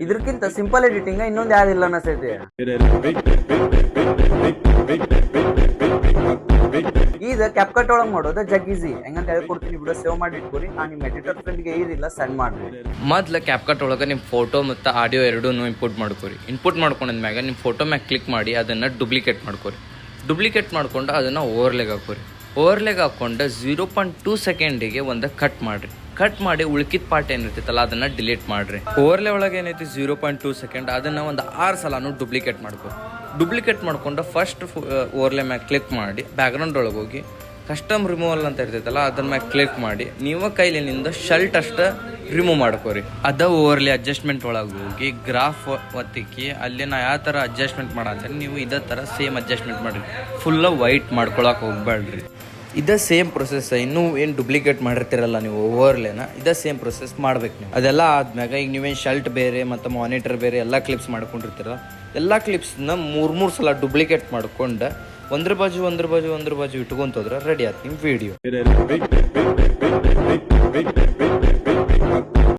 ಇದಕ್ಕಿಂತ simple editing ಇನ್ನೊಂದು ಯಾವ್ದಿಲ್ಲ ಅನ್ಸೈತಿ. ಈಗ ಕ್ಯಾಪ್ಕಟ್ ಒಳಗೆ ಮಾಡೋದು ಜಗ್ ಈಸಿ. ಹೆಂಗಂತ ಹೇಳ್ಕೊಡ್ತೀನಿ, ವಿಡಿಯೋ ಸೇವ್ ಮಾಡಿ ಇಟ್ಕೊರಿ. ನಾನು ನಿಮ್ಮ ಎಡಿಟರ್ ಫ್ರೆಂಡ್ಗೆ ಇದಿಲ್ಲ ಸೆಂಡ್ ಮಾಡ್ರಿ. ಮೊದ್ಲು ಕ್ಯಾಪ್ಕಟ್ ಒಳಗೆ ನಿಮ್ಮ ಫೋಟೋ ಮತ್ತು ಆಡಿಯೋ ಎರಡೂ ಇಂಪೋರ್ಟ್ ಮಾಡ್ಕೊರಿ. ಇಂಪೋರ್ಟ್ ಮಾಡ್ಕೊಂಡ್ಮ್ಯಾಗ ನಿಮ್ಮ ಫೋಟೋ ಮ್ಯಾಗ ಕ್ಲಿಕ್ ಮಾಡಿ ಅದನ್ನು ಡುಪ್ಲಿಕೇಟ್ ಮಾಡ್ಕೊರಿ. ಡುಪ್ಲಿಕೇಟ್ ಮಾಡ್ಕೊಂಡು ಅದನ್ನು ಓವರ್ಲೆಗ್ ಹಾಕೋರಿ. ಓವರ್ಲೆಗ್ ಹಾಕ್ಕೊಂಡು 0.2 ಸೆಕೆಂಡಿಗೆ ಒಂದು ಕಟ್ ಮಾಡಿರಿ. ಕಟ್ ಮಾಡಿ ಉಳ್ಕಿದ ಪಾರ್ಟ್ ಏನಿರ್ತೈತಲ್ಲ ಅದನ್ನು ಡಿಲೀಟ್ ಮಾಡಿರಿ. ಓವರ್ಲೆ ಒಳಗೆ ಏನೈತಿ 0.2 ಸೆಕೆಂಡ್ ಅದನ್ನು ಒಂದು 6 ಸಲನೂ ಡುಪ್ಲಿಕೇಟ್ ಮಾಡ್ಕೊ. ಡುಪ್ಲಿಕೇಟ್ ಮಾಡ್ಕೊಂಡು ಫಸ್ಟ್ ಓವರ್ಲೆ ಮ್ಯಾಗ ಕ್ಲಿಕ್ ಮಾಡಿ ಬ್ಯಾಕ್ಗ್ರೌಂಡ್ ಒಳಗೆ ಹೋಗಿ ಕಸ್ಟಮ್ ರಿಮೂವಲ್ ಅಂತ ಇರ್ತೈತಲ್ಲ ಅದ್ರ ಮ್ಯಾಗ ಕ್ಲಿಕ್ ಮಾಡಿ ನೀವು ಕೈಲಿನಿಂದ ಶರ್ಟ್ ಅಷ್ಟು ರಿಮೂವ್ ಮಾಡ್ಕೋರಿ. ಅದ ಓವರ್ಲಿ ಅಡ್ಜಸ್ಟ್ಮೆಂಟ್ ಒಳಗೆ ಹೋಗಿ ಗ್ರಾಫ್ ಒತ್ತಿಕ್ಕಿ ಅಲ್ಲಿ ನಾ ಯಾವ ಥರ ಅಡ್ಜಸ್ಟ್ಮೆಂಟ್ ಮಾಡಂತೇಳಿ ನೀವು ಇದೇ ಥರ ಸೇಮ್ ಅಡ್ಜಸ್ಟ್ಮೆಂಟ್ ಮಾಡಿರಿ. ಫುಲ್ಲ ವೈಟ್ ಮಾಡ್ಕೊಳಕ್ಕೆ ಹೋಗ್ಬೇಡ್ರಿ. ಇದೇ ಸೇಮ್ ಪ್ರೊಸೆಸ್ ಇನ್ನೂ ಏನು ಡುಪ್ಲಿಕೇಟ್ ಮಾಡಿರ್ತೀರಲ್ಲ ನೀವು ಓವರ್ಲೇನ, ಇದೇ ಸೇಮ್ ಪ್ರೊಸೆಸ್ ಮಾಡ್ಬೇಕು ನೀವು. ಅದೆಲ್ಲ ಆದ್ಮ್ಯಾಗ ಈಗ ನೀವೇನು ಶರ್ಟ್ ಬೇರೆ ಮತ್ತು ಮಾನಿಟರ್ ಬೇರೆ ಎಲ್ಲ ಕ್ಲಿಪ್ಸ್ ಮಾಡ್ಕೊಂಡಿರ್ತೀರಲ್ಲ, ಎಲ್ಲ ಕ್ಲಿಪ್ಸ್ನ 3 ಸಲ ಡುಪ್ಲಿಕೇಟ್ ಮಾಡ್ಕೊಂಡು ಒಂದ್ರ ಬಾಜು ಇಟ್ಕೊಂತೋದ್ರೆ ರೆಡಿ ಆಯ್ತು ನಿಮ್ಮ ವಿಡಿಯೋ.